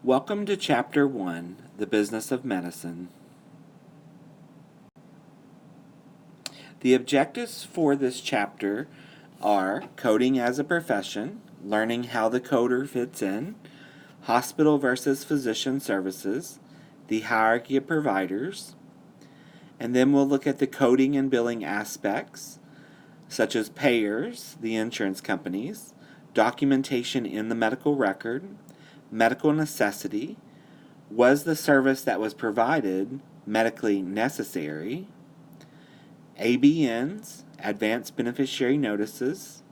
Welcome to Chapter 1, The Business of Medicine. The objectives for this chapter are coding as a profession, learning how the coder fits in, hospital versus physician services, the hierarchy of providers, and then we'll look at the coding and billing aspects, such as payers, the insurance companies, documentation in the medical record, medical necessity, was the service that was provided medically necessary, ABNs, advanced beneficiary notices,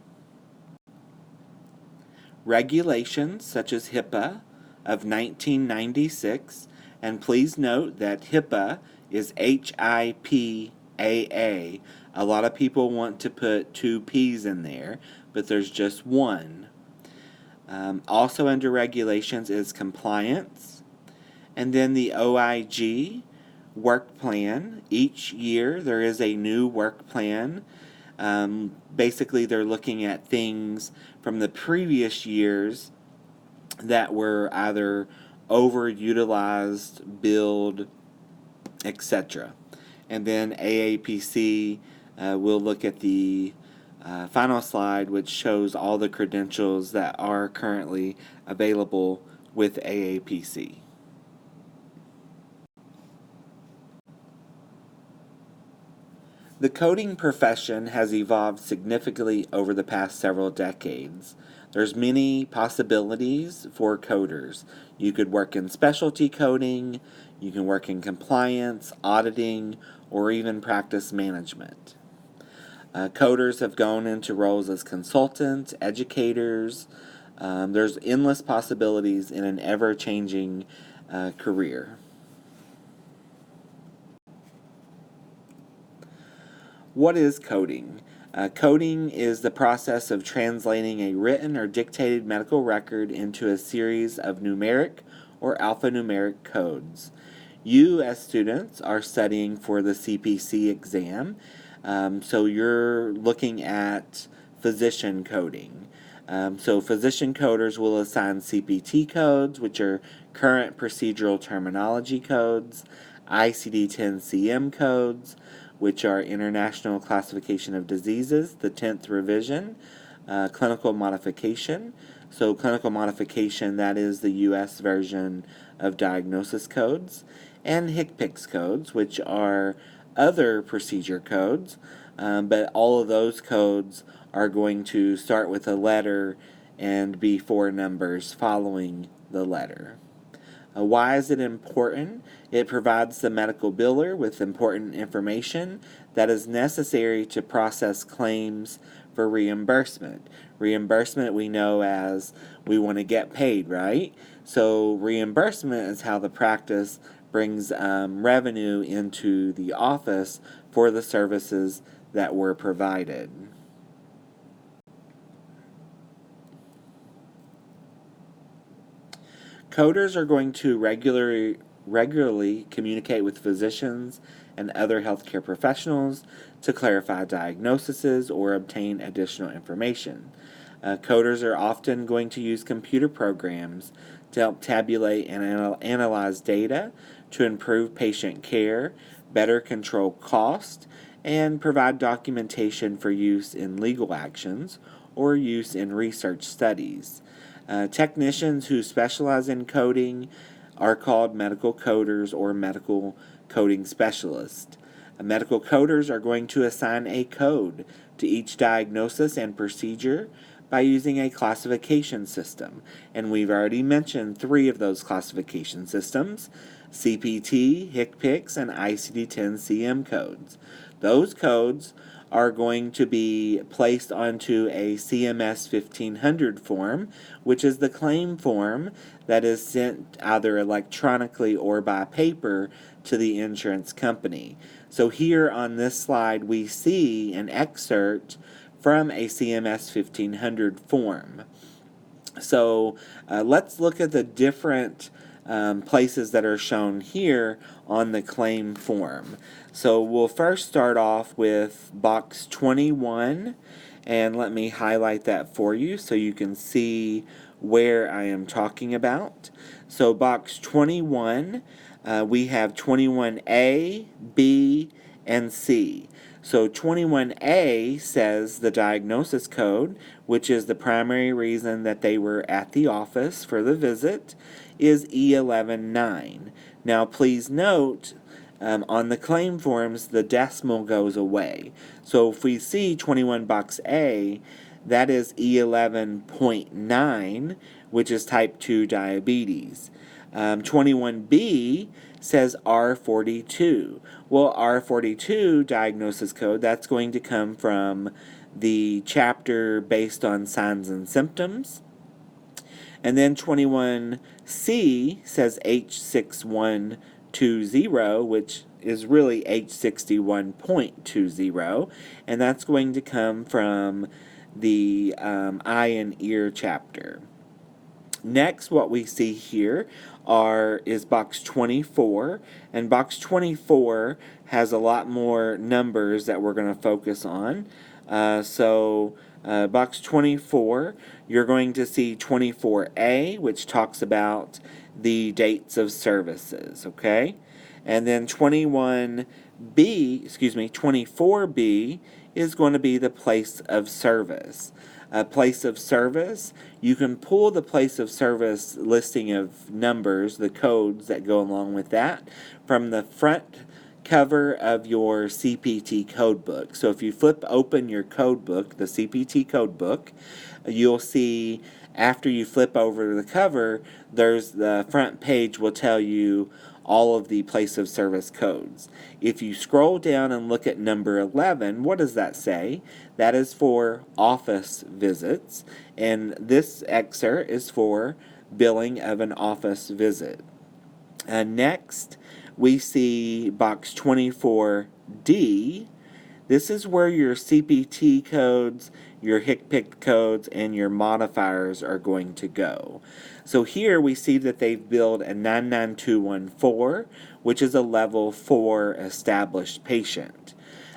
regulations such as HIPAA of 1996, and please note that HIPAA is HIPAA. A lot of people want to put two P's in there, but there's just one. Also under regulations is compliance, and then the OIG work plan. Each year there is a new work plan. Basically, they're looking at things from the previous years that were either overutilized, billed, etc. And then AAPC will look at the final slide, which shows all the credentials that are currently available with AAPC. The coding profession has evolved significantly over the past several decades. There's many possibilities for coders. You could work in specialty coding, you can work in compliance, auditing, or even practice management. Coders have gone into roles as consultants, educators. There's endless possibilities in an ever-changing career. What is coding? Coding is the process of translating a written or dictated medical record into a series of numeric or alphanumeric codes. You, as students, are studying for the CPC exam, so you're looking at physician coding. So physician coders will assign CPT codes, which are current procedural terminology codes, ICD-10-CM codes, which are International Classification of Diseases, the 10th revision, clinical modification. So clinical modification, that is the U.S. version of diagnosis codes, and HCPCS codes, which are other procedure codes, but all of those codes are going to start with a letter and be four numbers following the letter. Why is it important? It provides the medical biller with important information that is necessary to process claims for reimbursement. Reimbursement we know as we want to get paid, right? So reimbursement is how the practice brings revenue into the office for the services that were provided. Coders are going to regularly communicate with physicians and other healthcare professionals to clarify diagnoses or obtain additional information. Coders are often going to use computer programs to help tabulate and analyze data to improve patient care, better control cost, and provide documentation for use in legal actions or use in research studies. Technicians who specialize in coding are called medical coders or medical coding specialists. Medical coders are going to assign a code to each diagnosis and procedure by using a classification system. And we've already mentioned three of those classification systems: CPT, HCPCS, and ICD-10-CM codes. Those codes are going to be placed onto a CMS 1500 form, which is the claim form that is sent either electronically or by paper to the insurance company. So here on this slide we see an excerpt from a CMS 1500 form. So let's look at the different places that are shown here on the claim form. So we'll first start off with box 21, and let me highlight that for you so you can see where I am talking about. So box 21, we have 21A, B, and C. So 21A says the diagnosis code, which is the primary reason that they were at the office for the visit, is E119. Now please note, on the claim forms, the decimal goes away. So if we see 21 box A, that is E11.9, which is type 2 diabetes. 21B says R42. Well, R42 diagnosis code, that's going to come from the chapter based on signs and symptoms. And then 21C says H6120, which is really H61.20, and that's going to come from the eye and ear chapter. Next, what we see here is box 24, and box 24 has a lot more numbers that we're going to focus on. Box 24, you're going to see 24A, which talks about the dates of services, okay? And then 24B is going to be the place of service. Place of service, you can pull the place of service listing of numbers, the codes that go along with that, from the front cover of your CPT code book. So if you flip open your code book, the CPT code book, you'll see after you flip over the cover, there's the front page will tell you all of the place of service codes. If you scroll down and look at number 11, what does that say? That is for office visits, and this excerpt is for billing of an office visit. Next, we see box 24D. This is where your CPT codes, your HCPCS codes, and your modifiers are going to go. So here we see that they've billed a 99214, which is a level 4 established patient.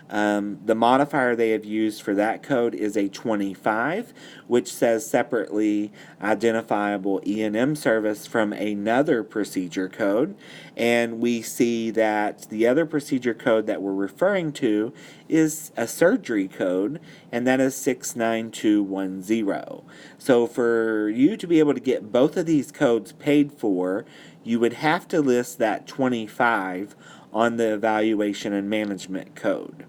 The modifier they have used for that code is a 25, which says separately identifiable E&M service from another procedure code. And we see that the other procedure code that we're referring to is a surgery code, and that is 69210. So for you to be able to get both of these codes paid for, you would have to list that 25 on the evaluation and management code.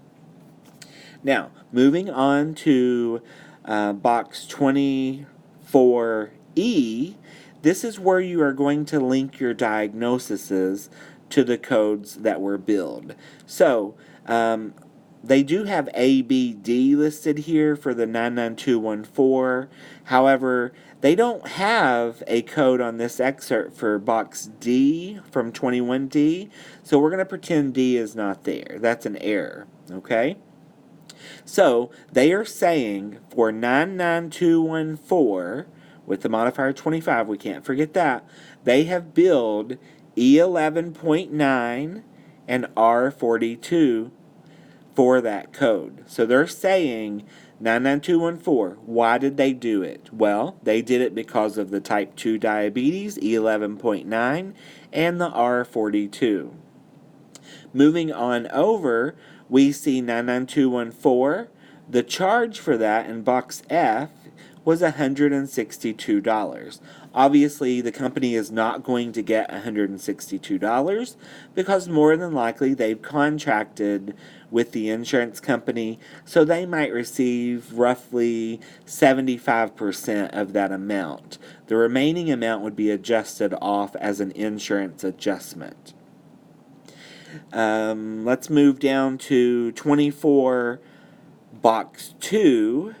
Now, moving on to box 24E, this is where you are going to link your diagnoses to the codes that were billed. So, they do have ABD listed here for the 99214. However, they don't have a code on this excerpt for box D from 21D, so we're going to pretend D is not there. That's an error, okay? So they are saying for 99214, with the modifier 25, we can't forget that, they have billed E11.9 and R42 for that code. So they're saying 99214. Why did they do it? Well, they did it because of the type 2 diabetes, E11.9, and the R42. Moving on over, we see 99214. The charge for that in box F was $162. Obviously, the company is not going to get $162 because more than likely they've contracted with the insurance company, so they might receive roughly 75% of that amount. The remaining amount would be adjusted off as an insurance adjustment. Let's move down to 24 box 2.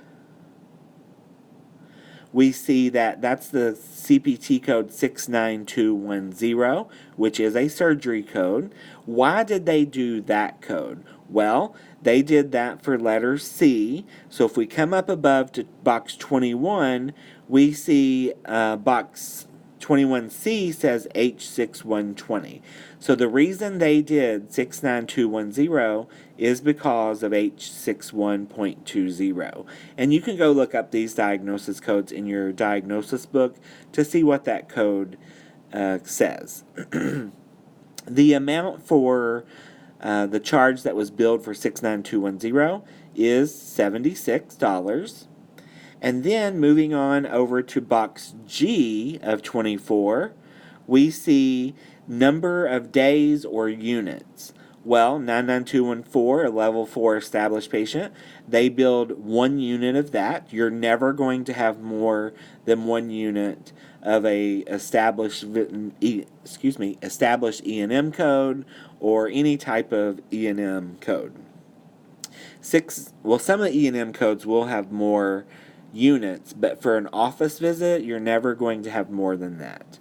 We see that that's the CPT code 69210, which is a surgery code. Why did they do that code? Well, they did that for letter C. So if we come up above to box 21, we see box 21C says H6120. So the reason they did 69210 is because of H61.20. And you can go look up these diagnosis codes in your diagnosis book to see what that code says. The amount for the charge that was billed for 69210 is $76. And then moving on over to box G of 24, we see number of days or units. Well, 99214, a level 4 established patient, they billed 1 unit of that. You're never going to have more than 1 unit of a established E&M code or any type of E&M code. Some of the E&M codes will have more units, but for an office visit, you're never going to have more than that.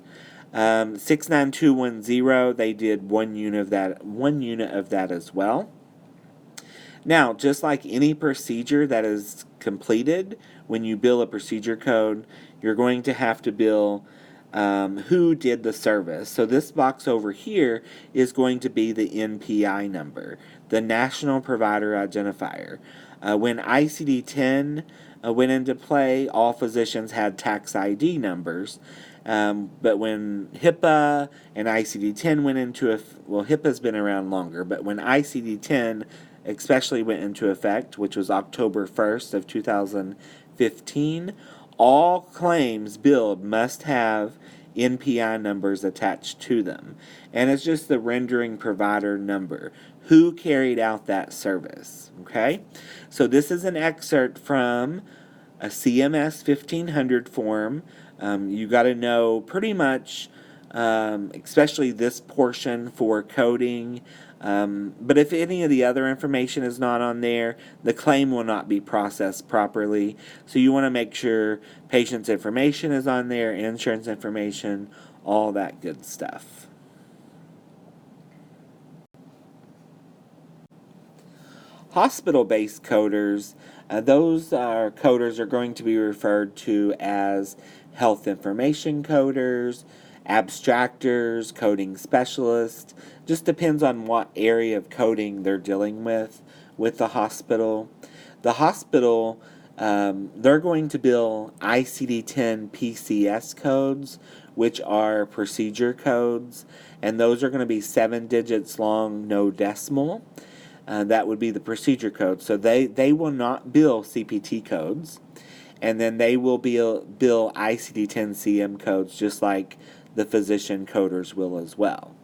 69210, they did 1 unit of that as well. Now, just like any procedure that is completed, when you bill a procedure code, you're going to have to bill who did the service. So this box over here is going to be the NPI number, the National Provider Identifier. When ICD-10 went into play, all physicians had tax ID numbers. But when HIPAA and ICD-10 went into HIPAA's been around longer, but when ICD-10 especially went into effect, which was October 1st of 2015, all claims billed must have NPI numbers attached to them. And it's just the rendering provider number. Who carried out that service? Okay? So this is an excerpt from a CMS 1500 form. You got to know pretty much, especially this portion for coding. But if any of the other information is not on there, the claim will not be processed properly. So you want to make sure patient's information is on there, insurance information, all that good stuff. Hospital-based coders, those coders are going to be referred to as health information coders, abstractors, coding specialists. Just depends on what area of coding they're dealing with the hospital. The hospital, they're going to bill ICD-10 PCS codes, which are procedure codes, and those are going to be 7 digits long, no decimal. That would be the procedure code. So they will not bill CPT codes, and then they will bill ICD-10 CM codes just like the physician coders will as well.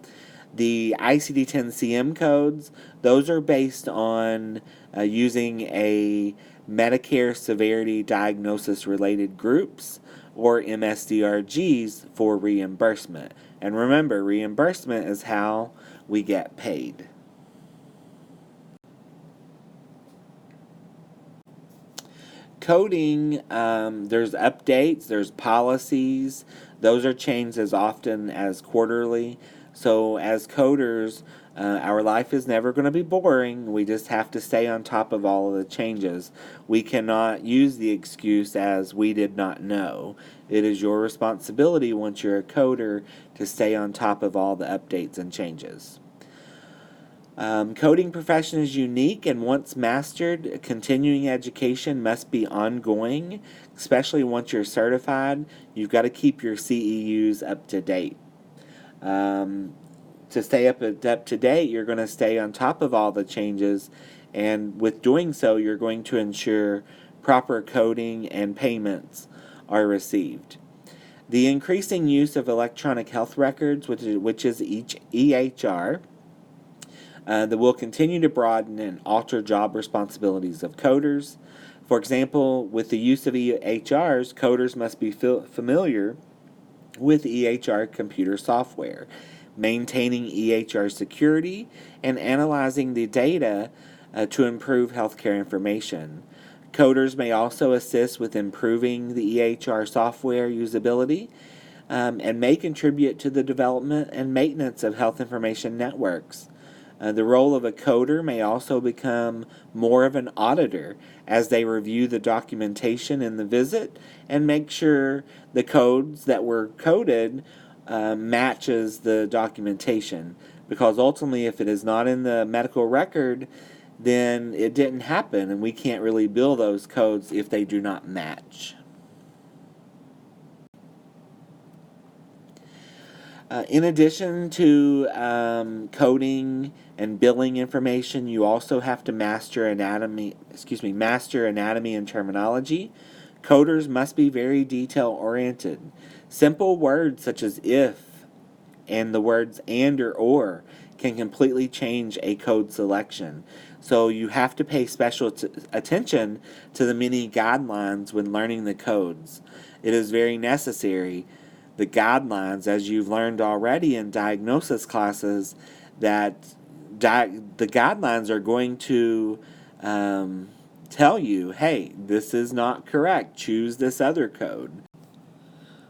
The ICD-10 CM codes, those are based on using a Medicare Severity Diagnosis Related Groups, or MSDRGs, for reimbursement. And remember, reimbursement is how we get paid. Coding, there's updates, there's policies. Those are changed as often as quarterly. So as coders, our life is never going to be boring. We just have to stay on top of all of the changes. We cannot use the excuse as we did not know. It is your responsibility once you're a coder to stay on top of all the updates and changes. Coding profession is unique, and once mastered, continuing education must be ongoing, especially once you're certified. You've got to keep your CEUs up to date. To stay up to date, you're going to stay on top of all the changes, and with doing so, you're going to ensure proper coding and payments are received. The increasing use of electronic health records, which is EHR, that will continue to broaden and alter job responsibilities of coders. For example, with the use of EHRs, coders must be familiar with EHR computer software, maintaining EHR security, and analyzing the data to improve healthcare information. Coders may also assist with improving the EHR software usability and may contribute to the development and maintenance of health information networks. The role of a coder may also become more of an auditor as they review the documentation in the visit and make sure the codes that were coded matches the documentation. Because ultimately, if it is not in the medical record, then it didn't happen, and we can't really bill those codes if they do not match. In addition to coding and billing information, you also have to master anatomy and terminology. Coders must be very detail oriented. Simple words such as if and the words and or can completely change a code selection. So you have to pay special attention to the many guidelines when learning the codes. It is very necessary. The guidelines, as you've learned already in diagnosis classes, that the guidelines are going to tell you, hey, this is not correct, choose this other code.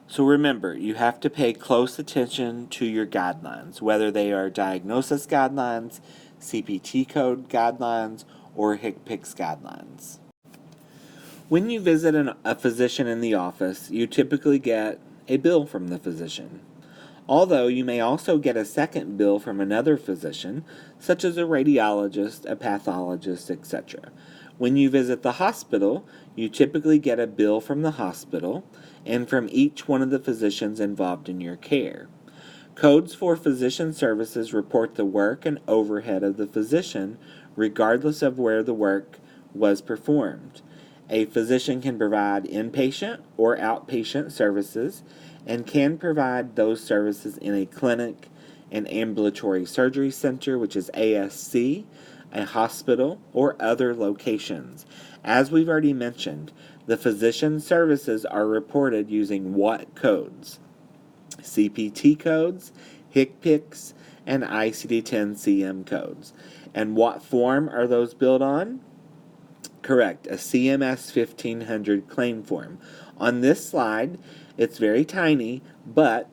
So remember, you have to pay close attention to your guidelines, whether they are diagnosis guidelines, CPT code guidelines, or HCPCS guidelines. When you visit a physician in the office, you typically get a bill from the physician. Although you may also get a second bill from another physician, such as a radiologist, a pathologist, etc. When you visit the hospital, you typically get a bill from the hospital and from each one of the physicians involved in your care. Codes for physician services report the work and overhead of the physician, regardless of where the work was performed. A physician can provide inpatient or outpatient services and can provide those services in a clinic, an ambulatory surgery center, which is ASC, a hospital, or other locations. As we've already mentioned, the physician services are reported using what codes? CPT codes, HCPCS, and ICD-10-CM codes. And what form are those billed on? Correct, a CMS 1500 claim form. On this slide, it's very tiny, but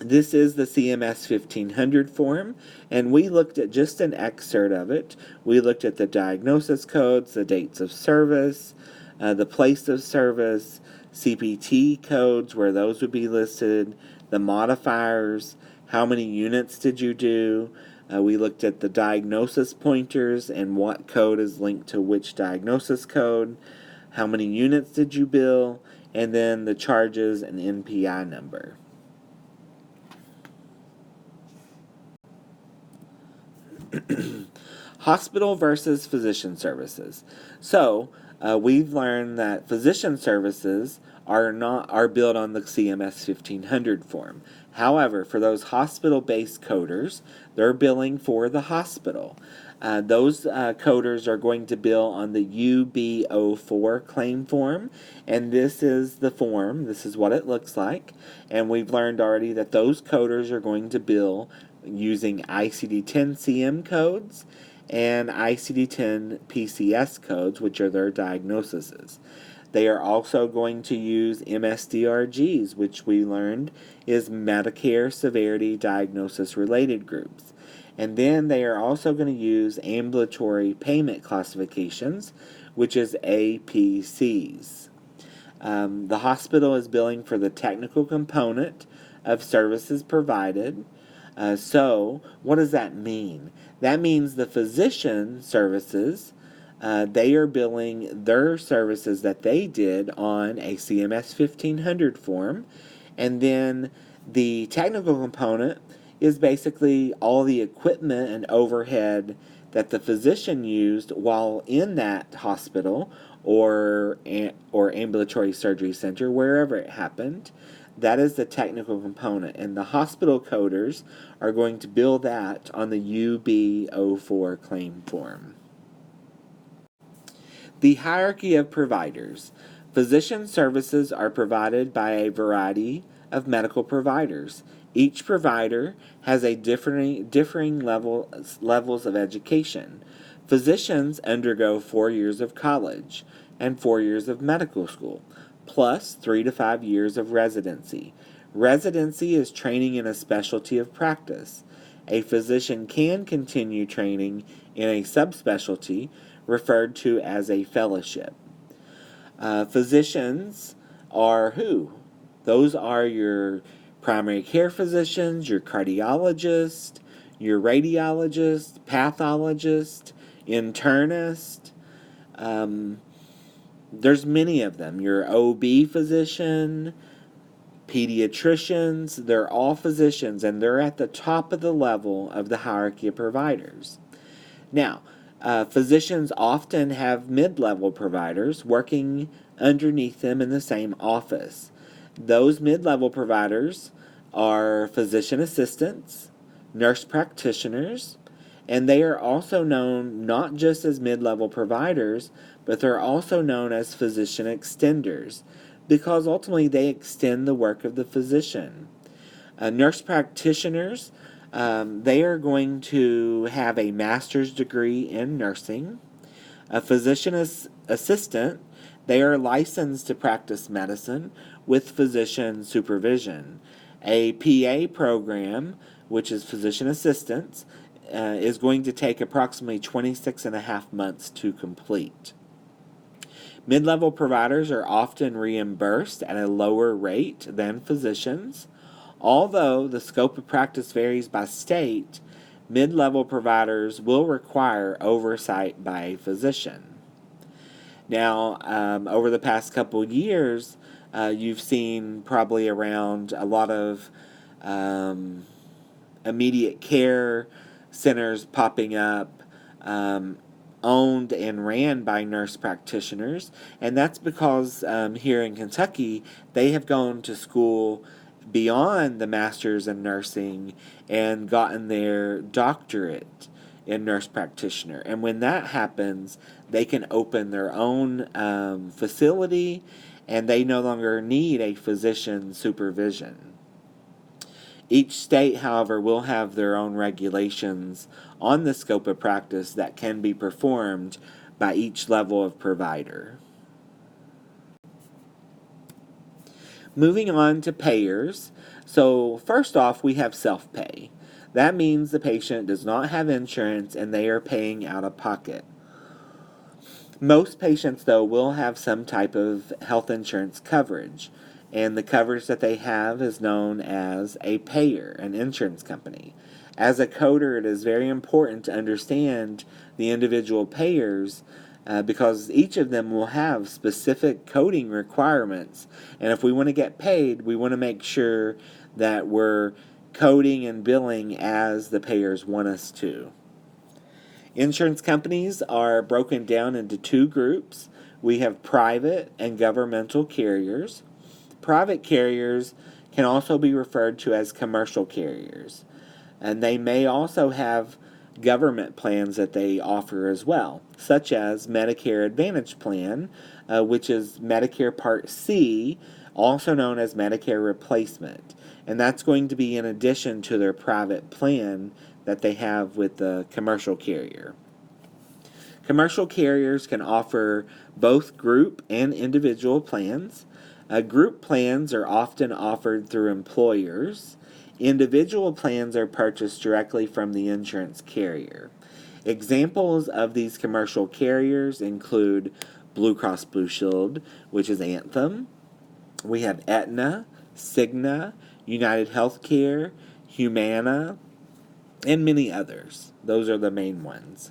this is the CMS 1500 form, and we looked at just an excerpt of it. We looked at the diagnosis codes, the dates of service, the place of service, CPT codes, where those would be listed, the modifiers, how many units did you do. We looked at the diagnosis pointers and what code is linked to which diagnosis code, how many units did you bill, and then the charges and NPI number. Hospital versus physician services. So we've learned that physician services are billed on the CMS 1500 form. However, for those hospital-based coders, they're billing for the hospital. Those coders are going to bill on the UB04 claim form, and this is the form. This is what it looks like, and we've learned already that those coders are going to bill using ICD-10-CM codes and ICD-10 PCS codes, which are their diagnoses. They are also going to use MSDRGs, which we learned is Medicare Severity Diagnosis Related Groups. And then they are also going to use ambulatory payment classifications, which is APCs. The hospital is billing for the technical component of services provided. So what does that mean? That means the physician services, they are billing their services that they did on a CMS 1500 form, and then the technical component is basically all the equipment and overhead that the physician used while in that hospital or ambulatory surgery center, wherever it happened. That is the technical component, and the hospital coders are going to bill that on the UB04 claim form. The hierarchy of providers. Physician services are provided by a variety of medical providers. Each provider has a differing levels of education. Physicians undergo 4 years of college and 4 years of medical school, plus 3 to 5 years of residency. Residency is training in a specialty of practice. a physician can continue training in a subspecialty referred to as a fellowship. Physicians are who? Those are your primary care physicians, your cardiologist, your radiologist, pathologist, internist. There's many of them. Your OB physician, pediatricians, they're all physicians, and they're at the top of the level of the hierarchy of providers. Now, physicians often have mid-level providers working underneath them in the same office. Those mid-level providers are physician assistants, nurse practitioners, and they are also known not just as mid-level providers, but they're also known as physician extenders because ultimately they extend the work of the physician. Nurse practitioners, they are going to have a master's degree in nursing. A physician assistant, they are licensed to practice medicine with physician supervision. A PA program, which is physician assistants, is going to take approximately 26 and a half months to complete. Mid-level providers are often reimbursed at a lower rate than physicians. Although the scope of practice varies by state, mid-level providers will require oversight by a physician. Now, over the past couple years, you've seen probably around a lot of immediate care centers popping up, owned and ran by nurse practitioners, and that's because here in Kentucky, they have gone to school beyond the master's in nursing and gotten their doctorate in nurse practitioner. And when that happens, they can open their own facility, and they no longer need a physician supervision. Each state, however, will have their own regulations on the scope of practice that can be performed by each level of provider. Moving on to payers. So first off, we have self-pay. That means the patient does not have insurance and they are paying out of pocket. Most patients, though, will have some type of health insurance coverage, and the coverage that they have is known as a payer, an insurance company. As a coder, it is very important to understand the individual payers because each of them will have specific coding requirements. And if we want to get paid, we want to make sure that we're coding and billing as the payers want us to. Insurance companies are broken down into two groups. We have private and governmental carriers. Private carriers can also be referred to as commercial carriers, and they may also have government plans that they offer as well, such as Medicare Advantage Plan, which is Medicare Part C, also known as Medicare Replacement, and that's going to be in addition to their private plan that they have with the commercial carrier. Commercial carriers can offer both group and individual plans. Group plans are often offered through employers. Individual plans are purchased directly from the insurance carrier. Examples of these commercial carriers include Blue Cross Blue Shield, which is Anthem. We have Aetna, Cigna, United Healthcare, Humana, and many others. Those are the main ones.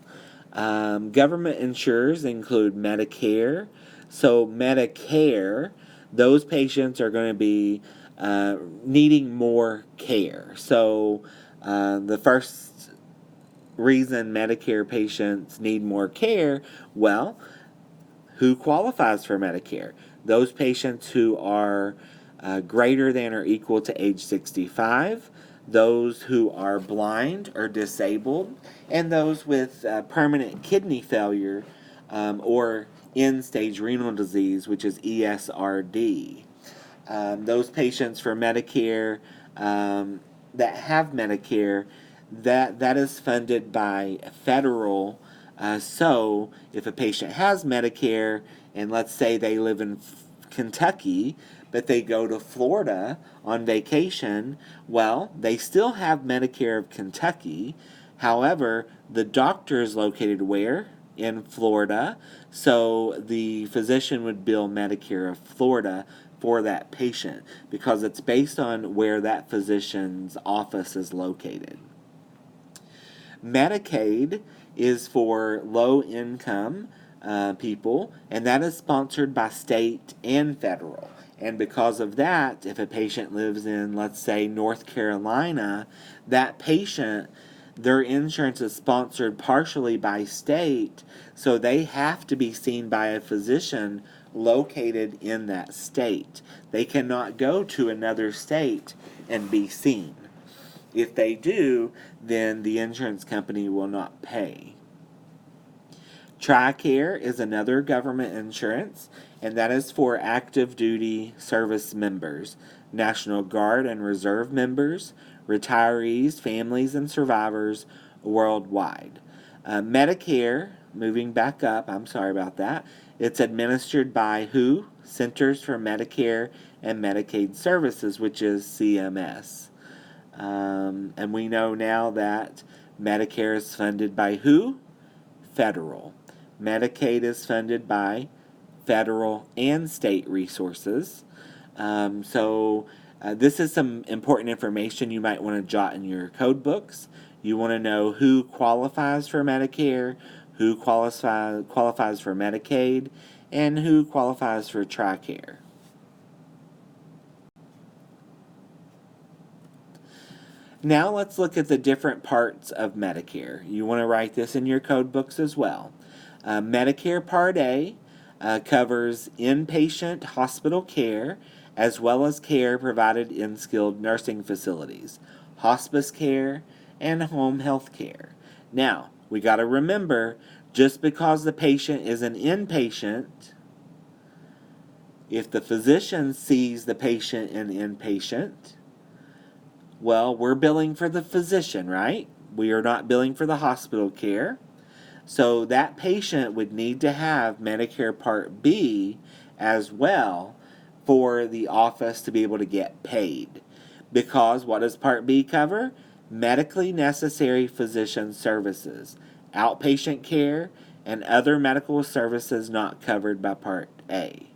Government insurers include Medicare. So Medicare, those patients are going to be needing more care. So the first reason Medicare patients need more care, well, who qualifies for Medicare? Those patients who are greater than or equal to age 65, those who are blind or disabled, and those with permanent kidney failure or end-stage renal disease, which is ESRD. Those patients for Medicare that have Medicare, that is funded by federal. So if a patient has Medicare, and let's say they live in Kentucky, but they go to Florida on vacation, well, they still have Medicare of Kentucky. However, the doctor is located where? In Florida. So the physician would bill Medicare of Florida for that patient because it's based on where that physician's office is located. Medicaid is for low income people, and that is sponsored by state and federal. And because of that, if a patient lives in, let's say, North Carolina, that patient, their insurance is sponsored partially by state, so they have to be seen by a physician located in that state. They cannot go to another state and be seen. If they do, then the insurance company will not pay. TRICARE is another government insurance, and that is for active duty service members, National Guard and Reserve members, retirees, families, and survivors worldwide. Medicare, moving back up, I'm sorry about that, it's administered by WHO? Centers for Medicare and Medicaid Services, which is CMS. And we know now that Medicare is funded by who? Federal. Medicaid is funded by federal and state resources. This is some important information you might want to jot in your code books. You want to know who qualifies for Medicare, who qualifies for Medicaid, and who qualifies for TRICARE. Now let's look at the different parts of Medicare. You want to write this in your code books as well. Medicare Part A covers inpatient hospital care as well as care provided in skilled nursing facilities, hospice care, and home health care. Now, we got to remember, just because the patient is an inpatient, if the physician sees the patient in inpatient, well, we're billing for the physician, right? We are not billing for the hospital care. So that patient would need to have Medicare Part B as well for the office to be able to get paid. Because what does Part B cover? Medically necessary physician services, outpatient care, and other medical services not covered by Part A.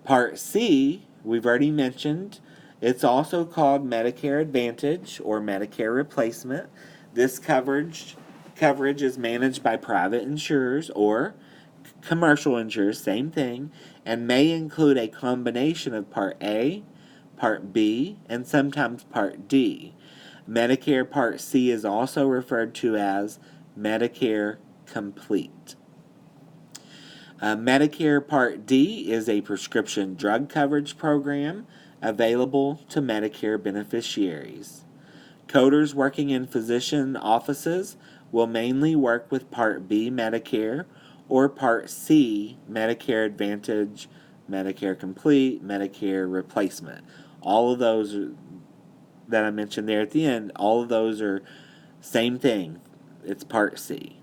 Part C, we've already mentioned, it's also called Medicare Advantage or Medicare Replacement. This coverage is managed by private insurers or commercial insurers, same thing, and may include a combination of Part A, Part B, and sometimes Part D. Medicare Part C is also referred to as Medicare Complete. Medicare Part D is a prescription drug coverage program available to Medicare beneficiaries. Coders working in physician offices will mainly work with Part B Medicare or Part C Medicare Advantage, Medicare Complete, Medicare Replacement. All of those that I mentioned there at the end, all of those are same thing. It's Part C.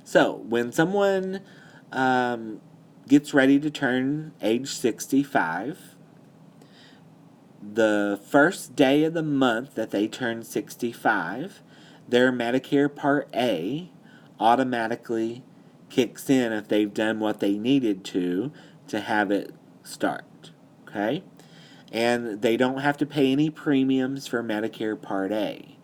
So, when someone gets ready to turn age 65, the first day of the month that they turn 65, their Medicare Part A automatically kicks in if they've done what they needed to have it start. Okay? And they don't have to pay any premiums for Medicare Part A.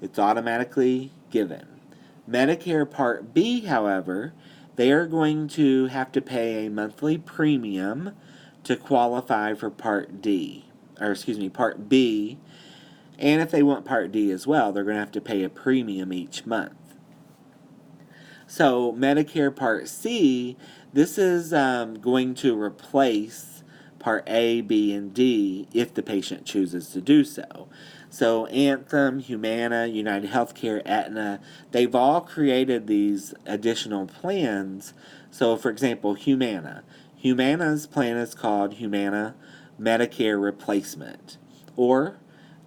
It's automatically given. Medicare Part B, however, they are going to have to pay a monthly premium to qualify for Part B. And if they want Part D as well, they're going to have to pay a premium each month. So Medicare Part C, this is going to replace Part A, B, and D if the patient chooses to do so. So Anthem, Humana, United Healthcare, Aetna, they've all created these additional plans. So for example, Humana's plan is called Humana Medicare Replacement, or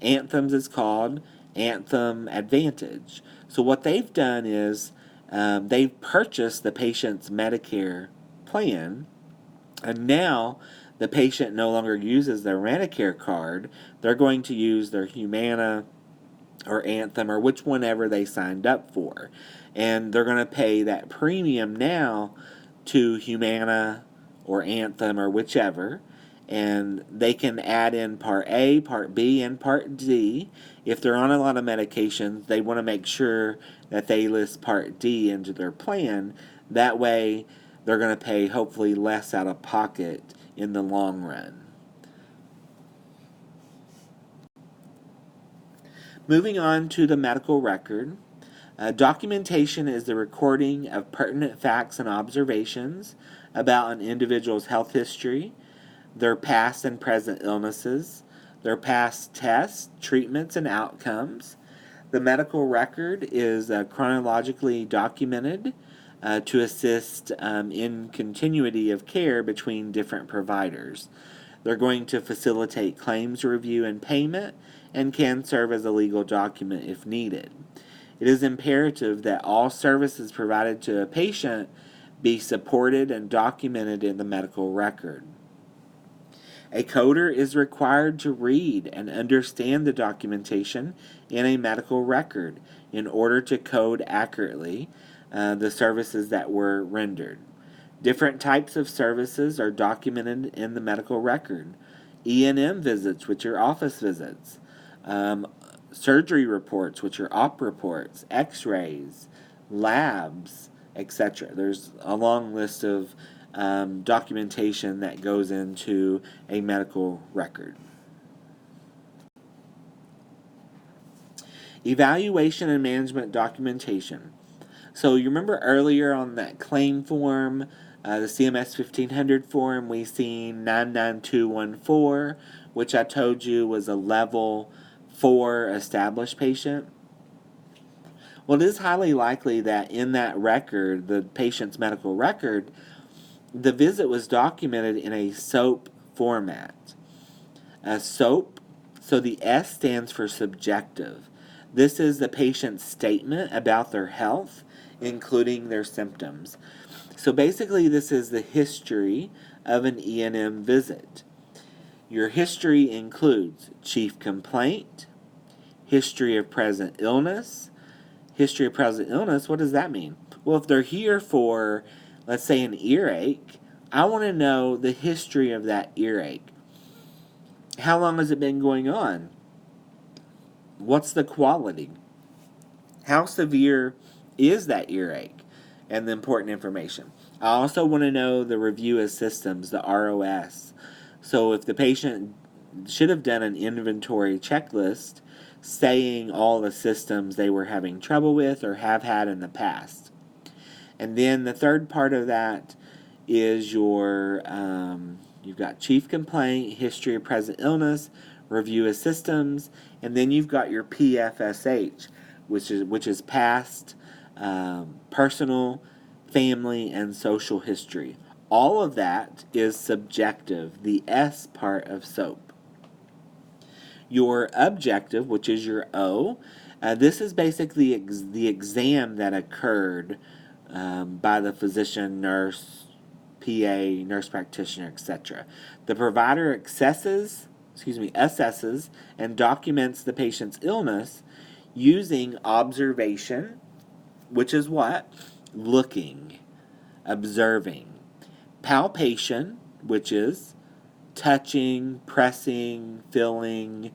Anthem's is called Anthem Advantage. So what they've done is they've purchased the patient's Medicare plan, and now the patient no longer uses their Medicare card, they're going to use their Humana or Anthem or which whenever they signed up for. And they're going to pay that premium now to Humana or Anthem or whichever. And they can add in Part A, Part B, and Part D. If they're on a lot of medications, they want to make sure that they list Part D into their plan. That way, they're going to pay hopefully less out of pocket in the long run. Moving on to the medical record. Documentation is the recording of pertinent facts and observations about an individual's health history, their past and present illnesses, their past tests, treatments, and outcomes. The medical record is chronologically documented to assist in continuity of care between different providers. They're going to facilitate claims review and payment and can serve as a legal document if needed. It is imperative that all services provided to a patient be supported and documented in the medical record. A coder is required to read and understand the documentation in a medical record in order to code accurately the services that were rendered. Different types of services are documented in the medical record. E&M visits, which are office visits. Surgery reports, which are op reports. X-rays, labs, etc. There's a long list of documentation that goes into a medical record. Evaluation and management documentation. So you remember earlier on that claim form, the CMS 1500 form, we seen 99214, which I told you was a level 4 established patient. Well, it is highly likely that in that record, the patient's medical record, the visit was documented in a SOAP format. A SOAP, so the S stands for subjective. This is the patient's statement about their health, including their symptoms. So basically, this is the history of an E&M visit. Your history includes chief complaint, history of present illness. History of present illness, what does that mean? Well, if they're here for, let's say, an earache, I want to know the history of that earache. How long has it been going on? What's the quality? How severe is that earache? And the important information. I also want to know the review of systems, the ROS. So if the patient should have done an inventory checklist saying all the systems they were having trouble with or have had in the past. And then the third part of that is your, you've got chief complaint, history of present illness, review of systems, and then you've got your PFSH, which is past, personal, family, and social history. All of that is subjective, the S part of SOAP. Your objective, which is your O, this is basically the exam that occurred by the physician, nurse, PA, nurse practitioner, etc. The provider assesses and documents the patient's illness using observation, which is what? Looking, observing. Palpation, which is touching, pressing, feeling,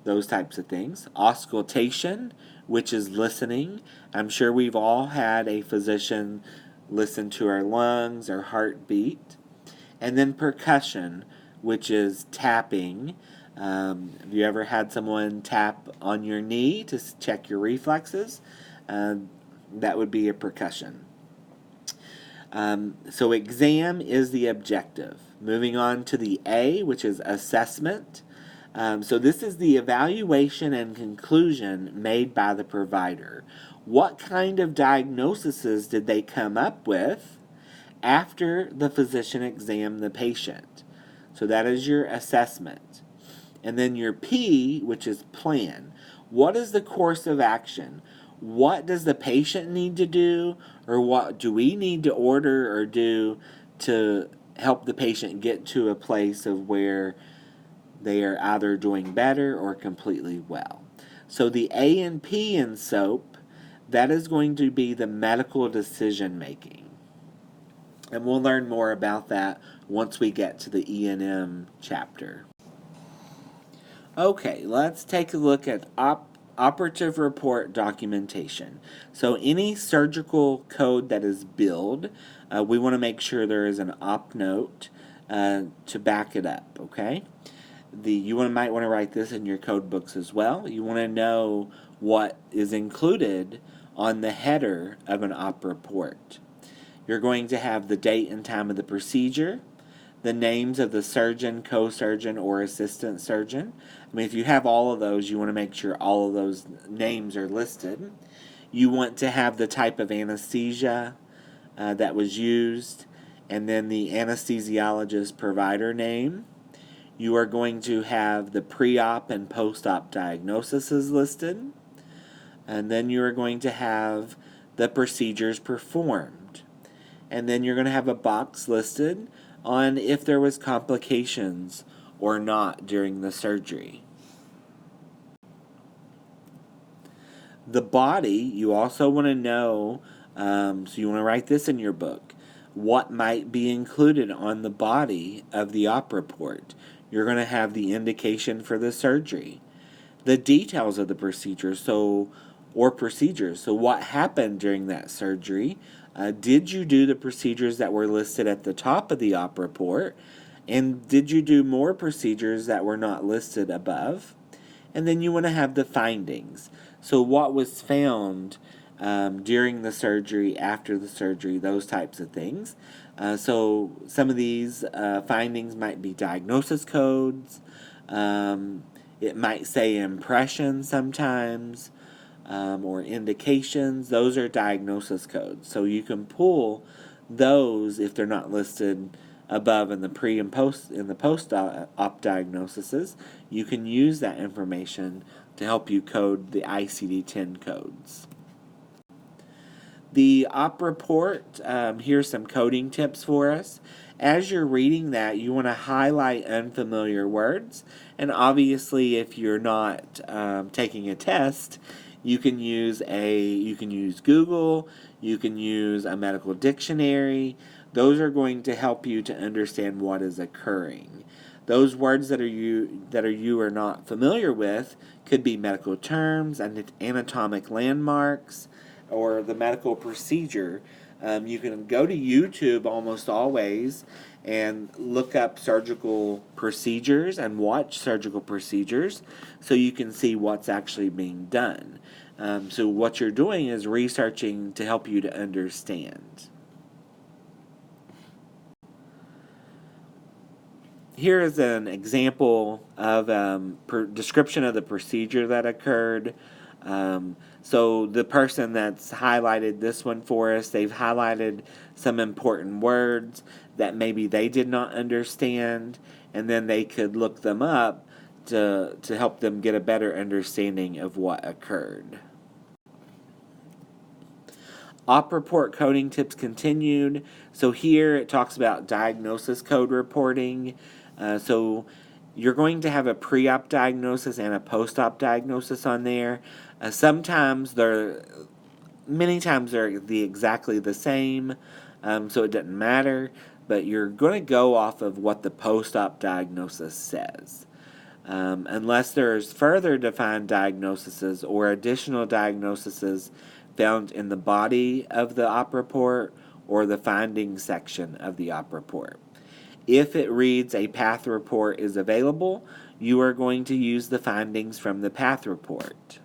those types of things. Auscultation, which is listening. I'm sure we've all had a physician listen to our lungs, our heartbeat. And then percussion, which is tapping. Have you ever had someone tap on your knee to check your reflexes? That would be a percussion. So exam is the objective. Moving on to the A, which is assessment. So this is the evaluation and conclusion made by the provider. What kind of diagnoses did they come up with after the physician examined the patient? So that is your assessment. And then your P, which is plan. What is the course of action? What does the patient need to do, or what do we need to order or do to help the patient get to a place of where they are either doing better or completely well. So the A and P in SOAP, that is going to be the medical decision making. And we'll learn more about that once we get to the E&M chapter. Okay, let's take a look at operative report documentation. So any surgical code that is billed, we want to make sure there is an op note to back it up, okay? Might want to write this in your code books as well. You want to know what is included on the header of an op report. You're going to have the date and time of the procedure, the names of the surgeon, co-surgeon, or assistant surgeon. I mean, if you have all of those, you want to make sure all of those names are listed. You want to have the type of anesthesia that was used, and then the anesthesiologist provider name. You are going to have the pre-op and post-op diagnoses listed. And then you are going to have the procedures performed. And then you're going to have a box listed on if there was complications or not during the surgery. The body, you also want to know, so you want to write this in your book, what might be included on the body of the op report. You're going to have the indication for the surgery, the details of the procedure, or procedures. So what happened during that surgery? Did you do the procedures that were listed at the top of the op report? And did you do more procedures that were not listed above? And then you want to have the findings. So what was found during the surgery, after the surgery, those types of things. So some of these findings might be diagnosis codes. It might say impression sometimes, or indications. Those are diagnosis codes. So you can pull those if they're not listed above in the pre and post in the post-op diagnoses. You can use that information to help you code the ICD-10 codes. The op report, here's some coding tips for us. As you're reading that, you want to highlight unfamiliar words. And obviously, if you're not taking a test, you can use Google, you can use a medical dictionary. Those are going to help you to understand what is occurring. Those words that you are not familiar with could be medical terms and anatomic landmarks, or the medical procedure. You can go to YouTube almost always and look up surgical procedures and watch surgical procedures so you can see what's actually being done. So what you're doing is researching to help you to understand. Here is an example of description of the procedure that occurred. So the person that's highlighted this one for us, they've highlighted some important words that maybe they did not understand, and then they could look them up to help them get a better understanding of what occurred. Op report coding tips continued. So here it talks about diagnosis code reporting. So you're going to have a pre-op diagnosis and a post-op diagnosis on there. Many times they're exactly the same, so it doesn't matter, but you're going to go off of what the post-op diagnosis says. Unless there's further defined diagnoses or additional diagnoses found in the body of the op report or the findings section of the op report. If it reads a path report is available, you are going to use the findings from the path report.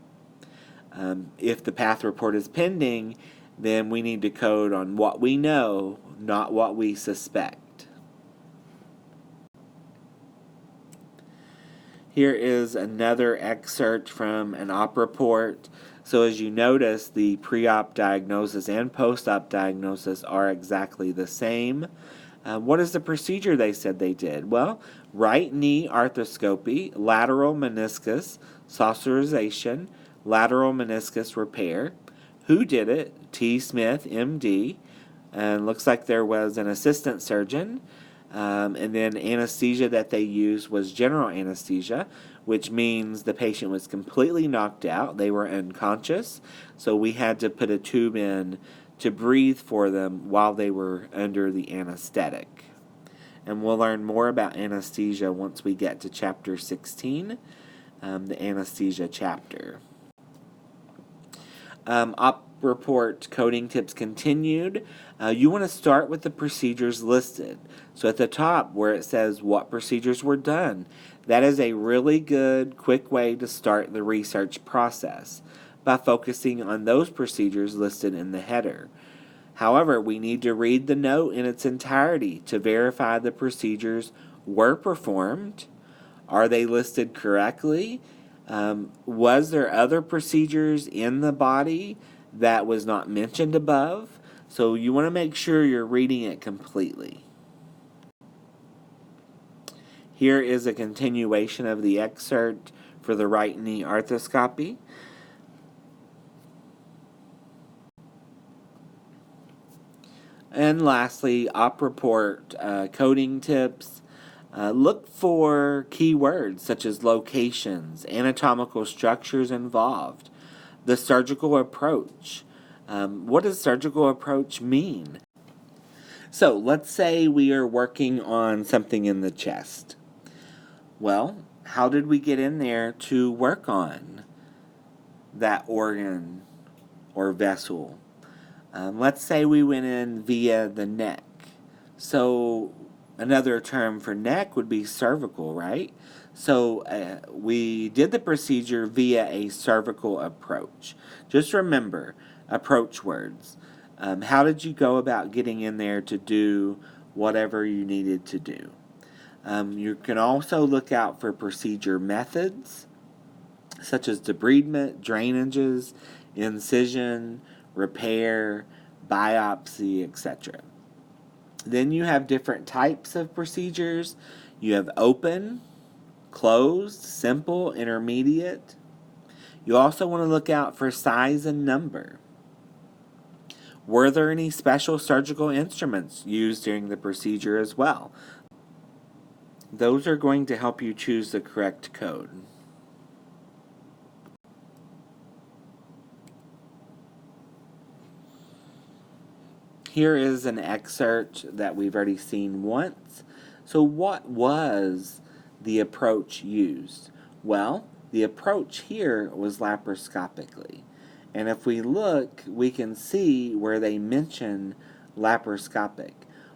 If the path report is pending, then we need to code on what we know, not what we suspect. Here is another excerpt from an op report. So as you notice, the pre-op diagnosis and post-op diagnosis are exactly the same. What is the procedure they said they did? Well, right knee arthroscopy, lateral meniscus, saucerization, lateral meniscus repair. Who did it? T. Smith, MD. And looks like there was an assistant surgeon. And then anesthesia that they used was general anesthesia, which means the patient was completely knocked out. They were unconscious, so we had to put a tube in to breathe for them while they were under the anesthetic. And we'll learn more about anesthesia once we get to chapter 16, the anesthesia chapter. Op report coding tips continued. You want to start with the procedures listed. So at the top where it says what procedures were done, that is a really good, quick way to start the research process by focusing on those procedures listed in the header. However, we need to read the note in its entirety to verify the procedures were performed. Are they listed correctly? Was there other procedures in the body that was not mentioned above? So you want to make sure you're reading it completely. Here is a continuation of the excerpt for the right knee arthroscopy. And lastly, op report coding tips. Look for keywords such as locations, anatomical structures involved, the surgical approach. What does surgical approach mean? So let's say we are working on something in the chest. Well, how did we get in there to work on that organ or vessel? Let's say we went in via the neck. So another term for neck would be cervical, right? So we did the procedure via a cervical approach. Just remember, approach words. How did you go about getting in there to do whatever you needed to do? You can also look out for procedure methods, such as debridement, drainages, incision, repair, biopsy, etc. Then you have different types of procedures. You have open, closed, simple, intermediate. You also want to look out for size and number. Were there any special surgical instruments used during the procedure as well? Those are going to help you choose the correct code. Here is an excerpt that we've already seen once. So what was the approach used? Well, the approach here was laparoscopically. And if we look, we can see where they mention laparoscopic.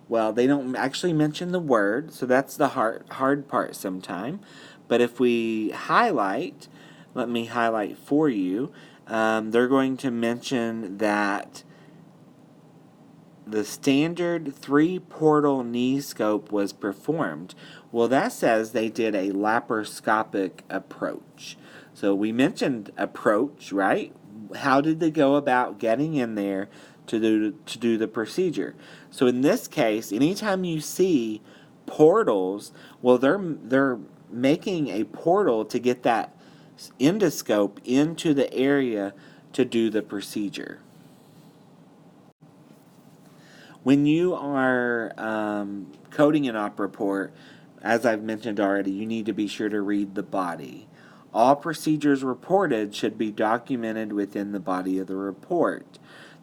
Well, they don't actually mention the word, so that's the hard part sometime. But if we highlight, let me highlight for you, they're going to mention that the standard 3-portal knee scope was performed. Well, that says they did a laparoscopic approach. So we mentioned approach, right? How did they go about getting in there to do the procedure? So in this case, anytime you see portals, well, they're making a portal to get that endoscope into the area to do the procedure. When you are coding an op report, as I've mentioned already, you need to be sure to read the body. All procedures reported should be documented within the body of the report.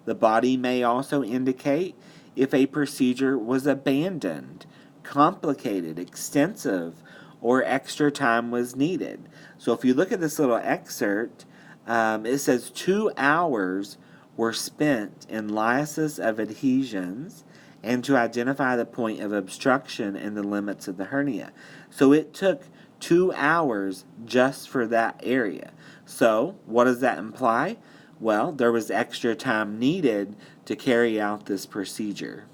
The body may also indicate if a procedure was abandoned, complicated, extensive, or extra time was needed. So if you look at this little excerpt, it says 2 hours were spent in lysis of adhesions and to identify the point of obstruction and the limits of the hernia. So it took 2 hours just for that area. So what does that imply? Well, there was extra time needed to carry out this procedure.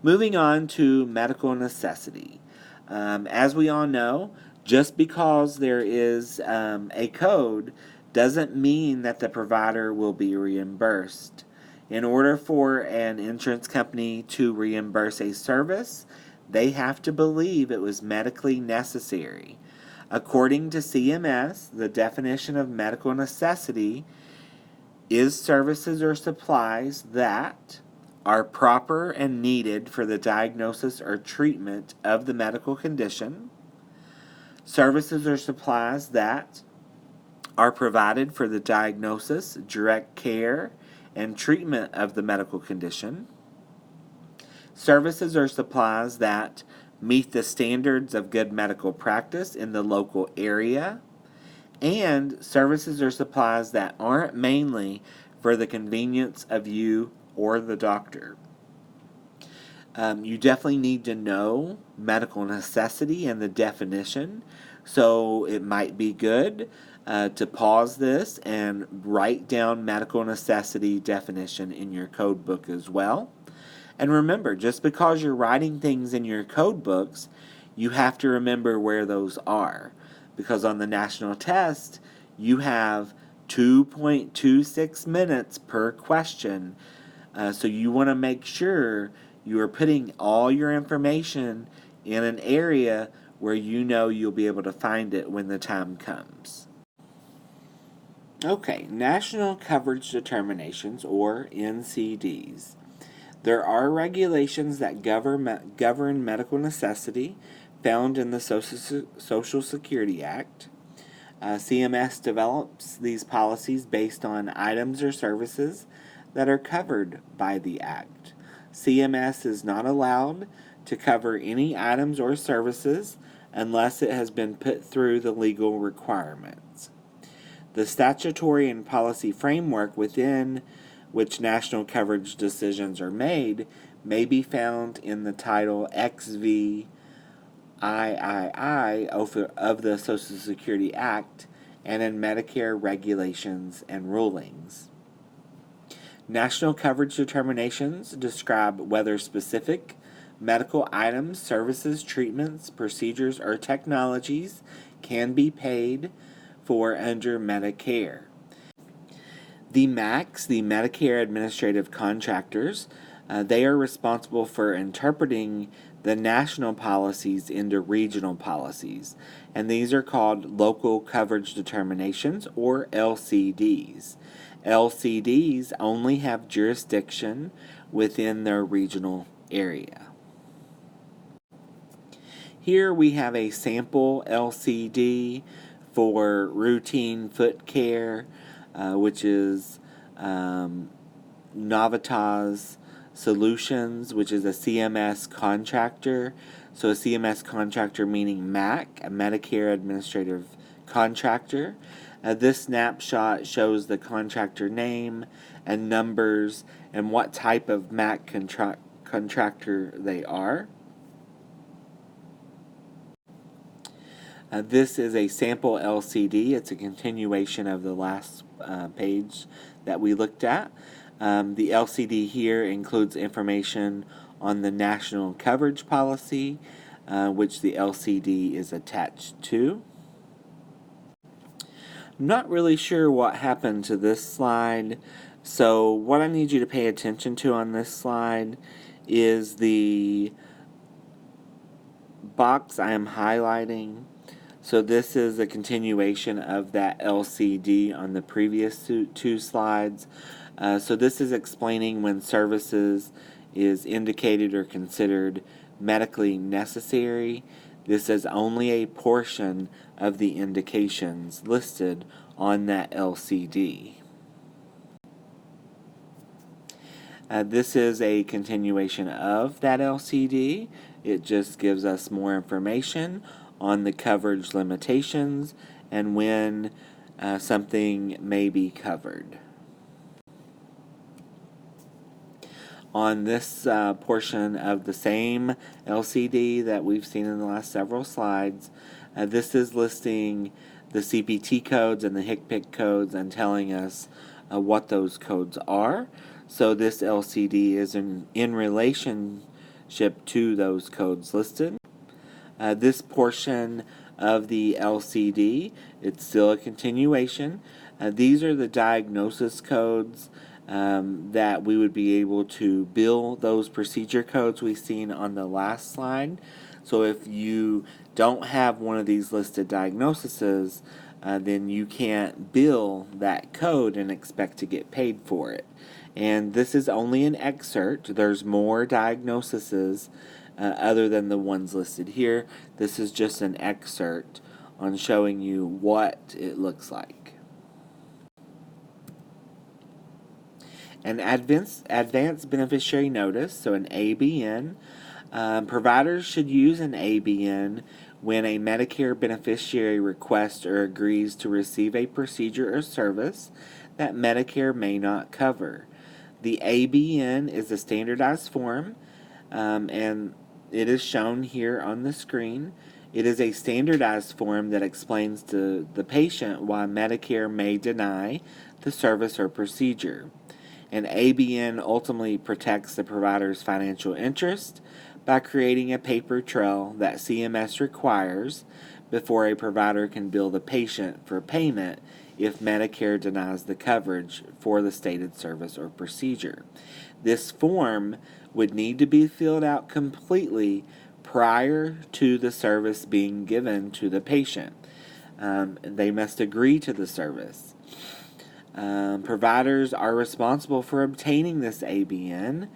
Moving on to medical necessity. As we all know, just because there is a code doesn't mean that the provider will be reimbursed. In order for an insurance company to reimburse a service, they have to believe it was medically necessary. According to CMS, the definition of medical necessity is services or supplies that are proper and needed for the diagnosis or treatment of the medical condition. Services or supplies that are provided for the diagnosis, direct care, and treatment of the medical condition. Services or supplies that meet the standards of good medical practice in the local area. And services or supplies that aren't mainly for the convenience of you or the doctor. You definitely need to know medical necessity and the definition, so it might be good to pause this and write down medical necessity definition in your code book as well. And remember, just because you're writing things in your code books, you have to remember where those are. Because on the national test, you have 2.26 minutes per question. So you want to make sure you are putting all your information in an area where you know you'll be able to find it when the time comes. Okay, National Coverage Determinations, or NCDs. There are regulations that govern medical necessity found in the Social Security Act. CMS develops these policies based on items or services that are covered by the Act. CMS is not allowed to cover any items or services unless it has been put through the legal requirements. The statutory and policy framework within which national coverage decisions are made may be found in the Title XVIII of the Social Security Act and in Medicare regulations and rulings. National coverage determinations describe whether specific medical items, services, treatments, procedures, or technologies can be paid for under Medicare. The MACs, the Medicare Administrative Contractors, they are responsible for interpreting the national policies into regional policies, and these are called Local Coverage Determinations, or LCDs. LCDs only have jurisdiction within their regional area. Here we have a sample LCD for routine foot care, which is Novitas Solutions, which is a CMS contractor. So a CMS contractor meaning MAC, a Medicare Administrative Contractor. This snapshot shows the contractor name and numbers and what type of MAC contractor they are. This is a sample LCD. It's a continuation of the last page that we looked at. The LCD here includes information on the national coverage policy, which the LCD is attached to. I'm not really sure what happened to this slide, so what I need you to pay attention to on this slide is the box I am highlighting. So this is a continuation of that LCD on the previous two slides. So this is explaining when services is indicated or considered medically necessary. This is only a portion of the indications listed on that LCD. This is a continuation of that LCD. It just gives us more information on the coverage limitations and when something may be covered. On this portion of the same LCD that we've seen in the last several slides, this is listing the CPT codes and the HCPCS codes and telling us what those codes are. So this LCD is in relationship to those codes listed. This portion of the LCD, it's still a continuation. These are the diagnosis codes that we would be able to bill those procedure codes we've seen on the last slide. So if you don't have one of these listed diagnoses, then you can't bill that code and expect to get paid for it. And this is only an excerpt. There's more diagnoses other than the ones listed here. This is just an excerpt on showing you what it looks like. An advanced beneficiary notice, so an ABN. Providers should use an ABN when a Medicare beneficiary requests or agrees to receive a procedure or service that Medicare may not cover. The ABN is a standardized form, and it is shown here on the screen. It is a standardized form that explains to the patient why Medicare may deny the service or procedure. An ABN ultimately protects the provider's financial interest by creating a paper trail that CMS requires before a provider can bill the patient for payment if Medicare denies the coverage for the stated service or procedure. This form would need to be filled out completely prior to the service being given to the patient. They must agree to the service. Providers are responsible for obtaining this ABN.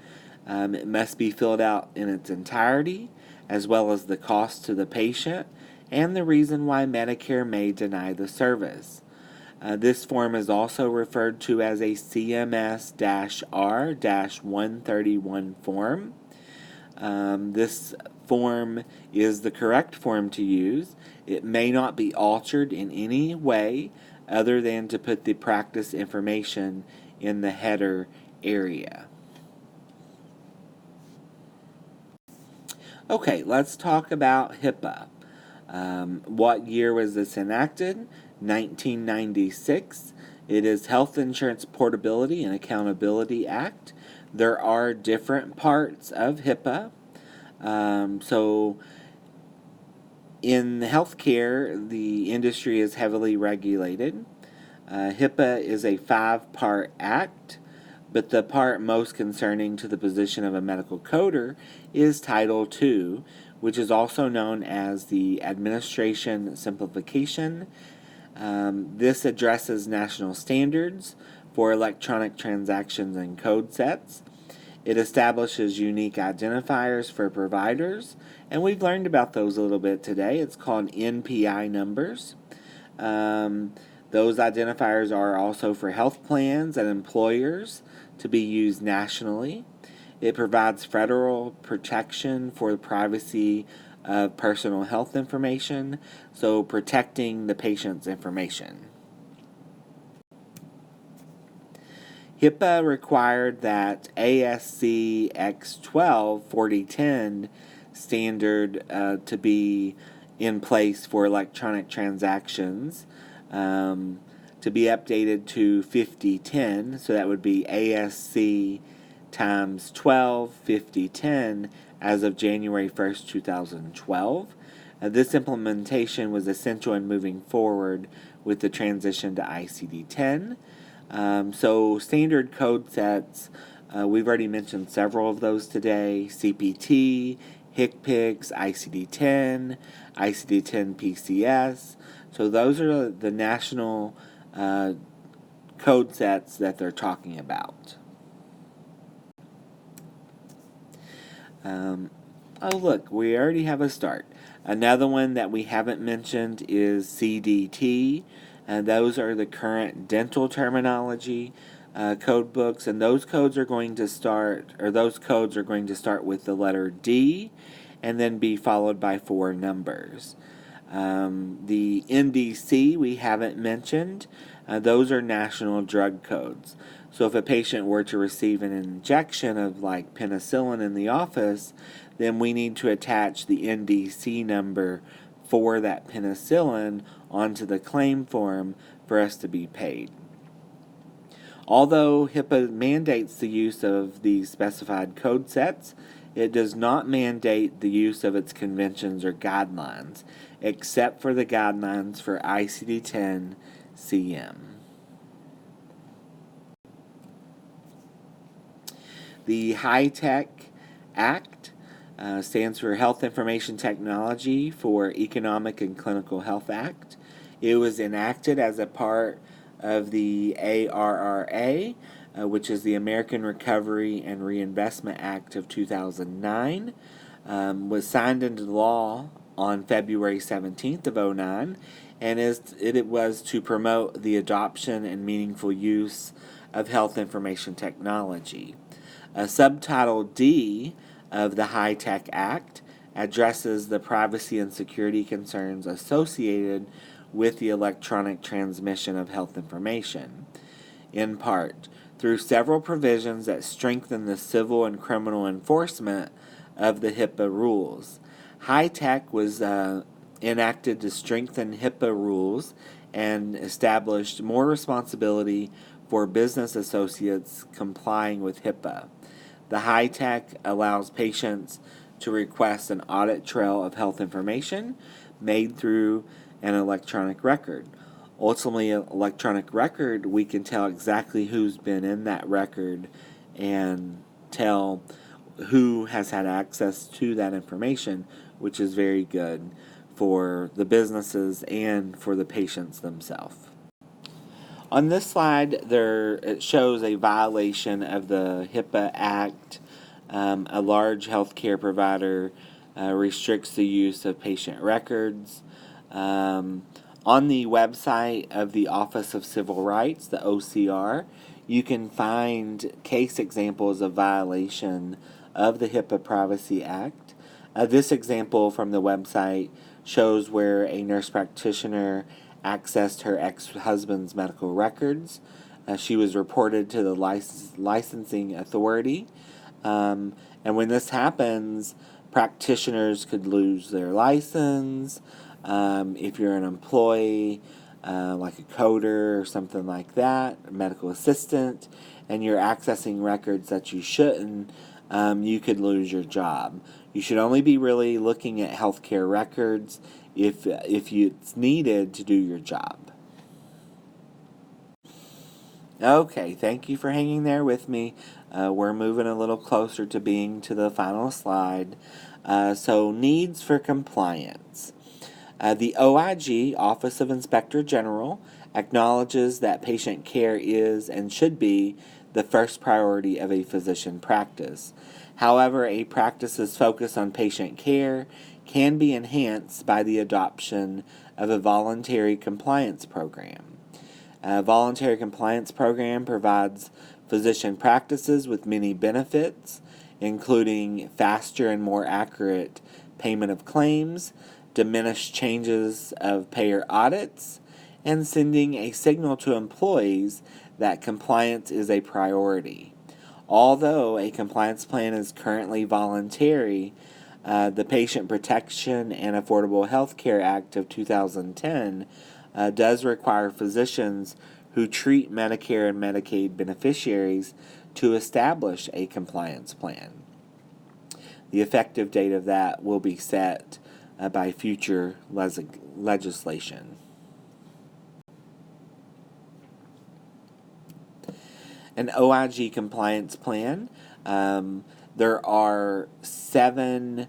It must be filled out in its entirety, as well as the cost to the patient and the reason why Medicare may deny the service. This form is also referred to as a CMS-R-131 form. This form is the correct form to use. It may not be altered in any way other than to put the practice information in the header area. Okay, let's talk about HIPAA. What year was this enacted? 1996. It is Health Insurance Portability and Accountability Act. There are different parts of HIPAA. So in healthcare, the industry is heavily regulated. HIPAA is a 5-part act, but the part most concerning to the position of a medical coder is Title II, which is also known as the Administration Simplification. This addresses national standards for electronic transactions and code sets. It establishes unique identifiers for providers, and we've learned about those a little bit today. It's called NPI numbers. Those identifiers are also for health plans and employers to be used nationally. It provides federal protection for the privacy of personal health information, so protecting the patient's information. HIPAA required that ASC X12 4010 standard to be in place for electronic transactions, to be updated to 5010, so that would be ASC times 12 5010 as of January 1st, 2012. This implementation was essential in moving forward with the transition to ICD-10. So standard code sets, we've already mentioned several of those today: CPT, HCPCS, ICD-10, ICD-10 PCS. So those are the national code sets that they're talking about. Oh look, we already have a start. Another one that we haven't mentioned is CDT. And those are the current dental terminology code books, and those codes are going to start with the letter D and then be followed by 4 numbers. The NDC we haven't mentioned. Those are national drug codes. So if a patient were to receive an injection of like penicillin in the office, then we need to attach the NDC number for that penicillin onto the claim form for us to be paid. Although HIPAA mandates the use of these specified code sets, it does not mandate the use of its conventions or guidelines, except for the guidelines for ICD-10 CM. The HITECH Act stands for Health Information Technology for Economic and Clinical Health Act. It was enacted as a part of the ARRA, which is the American Recovery and Reinvestment Act of 2009, was signed into law on February 17th of 2009, and it was to promote the adoption and meaningful use of health information technology. Subtitle D of the HITECH Act addresses the privacy and security concerns associated with the electronic transmission of health information, in part through several provisions that strengthen the civil and criminal enforcement of the HIPAA rules. HITECH was enacted to strengthen HIPAA rules and established more responsibility for business associates complying with HIPAA. The HITECH allows patients to request an audit trail of health information made through an electronic record. Ultimately, an electronic record, we can tell exactly who's been in that record and tell who has had access to that information, which is very good for the businesses and for the patients themselves. On this slide, it shows a violation of the HIPAA Act. A large healthcare provider restricts the use of patient records. On the website of the Office of Civil Rights, the OCR, you can find case examples of violation of the HIPAA Privacy Act. This example from the website shows where a nurse practitioner accessed her ex-husband's medical records. She was reported to the licensing authority. And when this happens, practitioners could lose their license. If you're an employee, like a coder or something like that, a medical assistant, and you're accessing records that you shouldn't, you could lose your job. You should only be really looking at healthcare records if it's needed to do your job. Okay, thank you for hanging there with me. We're moving a little closer to being to the final slide. So needs for compliance. The OIG, Office of Inspector General, acknowledges that patient care is and should be the first priority of a physician practice. However, a practice's focus on patient care can be enhanced by the adoption of a voluntary compliance program. A voluntary compliance program provides physician practices with many benefits, including faster and more accurate payment of claims, diminished changes of payer audits, and sending a signal to employees that compliance is a priority. Although a compliance plan is currently voluntary, the Patient Protection and Affordable Health Care Act of 2010 does require physicians who treat Medicare and Medicaid beneficiaries to establish a compliance plan. The effective date of that will be set by future legislation. An OIG compliance plan. There are 7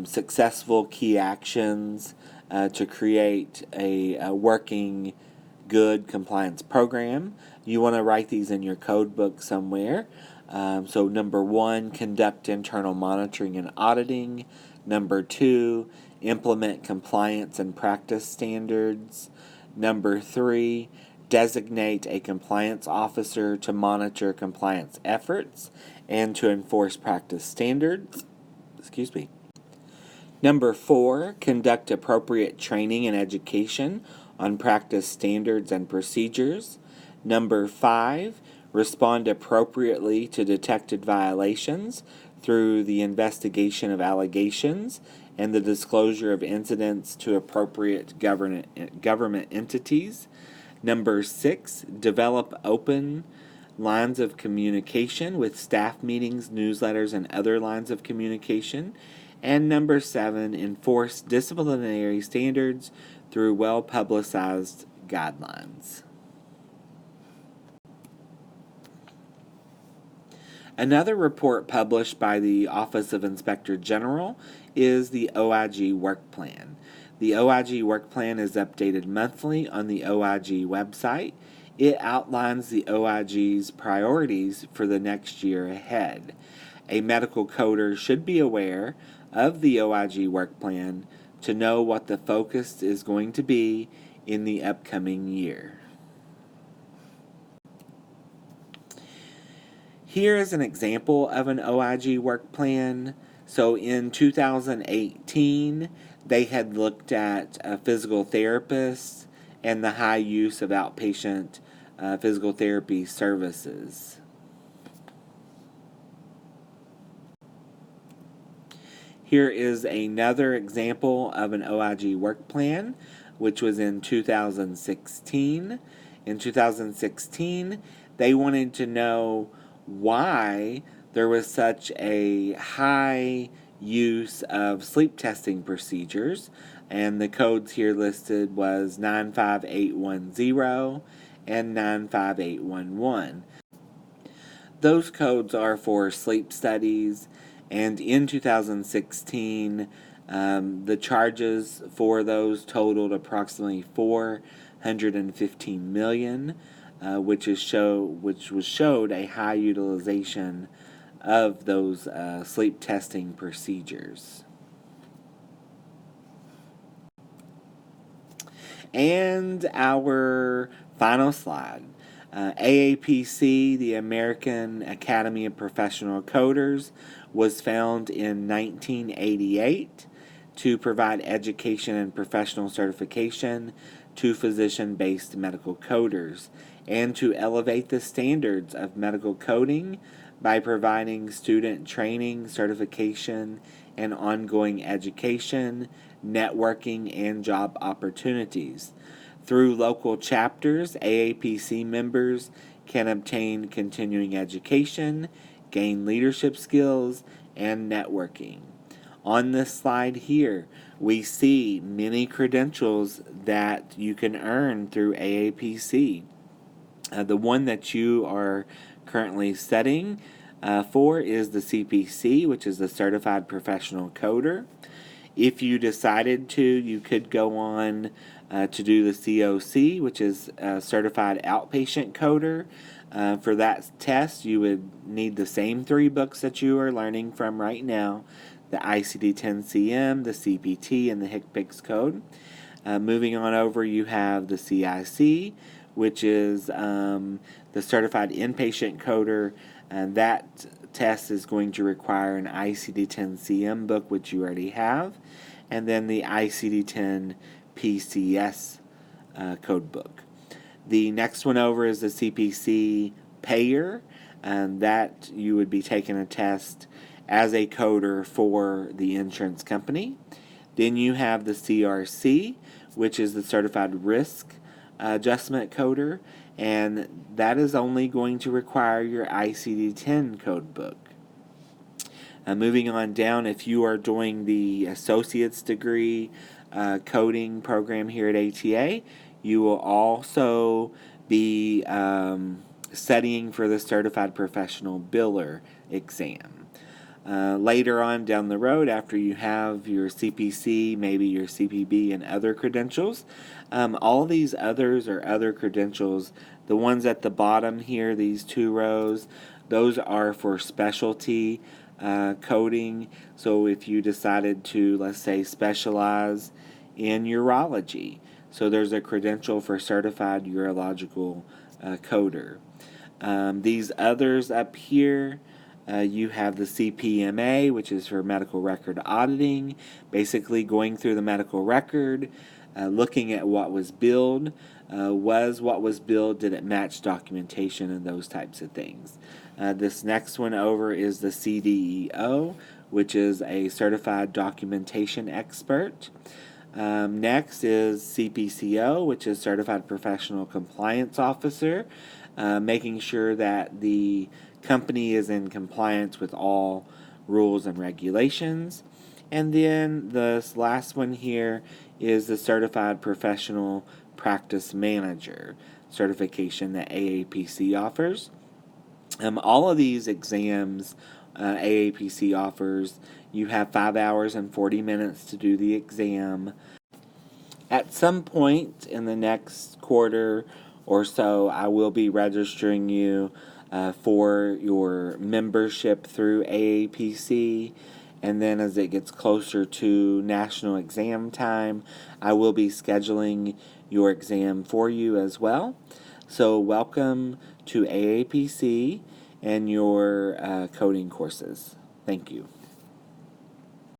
successful key actions to create a working good compliance program. You want to write these in your code book somewhere. So number 1, conduct internal monitoring and auditing. Number 2, implement compliance and practice standards. Number 3, designate a compliance officer to monitor compliance efforts and to enforce practice standards. Number 4, conduct appropriate training and education on practice standards and procedures. Number 5, respond appropriately to detected violations through the investigation of allegations and the disclosure of incidents to appropriate government entities. Number 6, develop open lines of communication with staff meetings, newsletters, and other lines of communication. And number 7, enforce disciplinary standards through well-publicized guidelines. Another report published by the Office of Inspector General is the OIG Work Plan. The OIG Work Plan is updated monthly on the OIG website. It outlines the OIG's priorities for the next year ahead. A medical coder should be aware of the OIG work plan to know what the focus is going to be in the upcoming year. Here is an example of an OIG work plan. So in 2018, they had looked at physical therapists and the high use of outpatient physical therapy services. Here is another example of an OIG work plan, which was in 2016. In 2016, they wanted to know why there was such a high use of sleep testing procedures, and the codes here listed was 95810 and 95811. Those codes are for sleep studies, and in 2016, the charges for those totaled approximately $415 million, which was showed a high utilization of those sleep testing procedures. And our final slide. AAPC, the American Academy of Professional Coders, was found in 1988 to provide education and professional certification to physician-based medical coders and to elevate the standards of medical coding by providing student training, certification, and ongoing education, networking, and job opportunities. Through local chapters, AAPC members can obtain continuing education, gain leadership skills, and networking. On this slide here, we see many credentials that you can earn through AAPC. The one that you are currently studying for is the CPC, which is the Certified Professional Coder. If you decided to, you could go on to do the COC, which is Certified Outpatient Coder. For that test, you would need the same 3 books that you are learning from right now, the ICD-10-CM, the CPT, and the HCPCS code. Moving on over, you have the CIC, which is the Certified Inpatient Coder, and that test is going to require an ICD-10-CM book, which you already have, and then the ICD-10 PCS code book. The next one over is the CPC Payer, and that you would be taking a test as a coder for the insurance company. Then you have the CRC, which is the Certified Risk Adjustment Coder, and that is only going to require your ICD-10 code book. Moving on down, if you are doing the associate's degree coding program here at ATA, you will also be studying for the Certified Professional Biller exam. Later on down the road, after you have your CPC, maybe your CPB, and other credentials, all these others are other credentials. The ones at the bottom here, these 2 rows, those are for specialty coding. So if you decided to, let's say, specialize in urology, so there's a credential for Certified Urological Coder. These others up here, you have the CPMA, which is for medical record auditing, basically going through the medical record, looking at what was billed, did it match documentation, and those types of things. This next one over is the CDEO, which is a Certified Documentation Expert. Next is CPCO, which is Certified Professional Compliance Officer, making sure that the company is in compliance with all rules and regulations. And then this last one here is the Certified Professional Practice Manager certification that AAPC offers. All of these exams AAPC offers, you have 5 hours and 40 minutes to do the exam. At some point in the next quarter or so, I will be registering you for your membership through AAPC. And then as it gets closer to national exam time, I will be scheduling your exam for you as well. So welcome to AAPC and your coding courses. Thank you.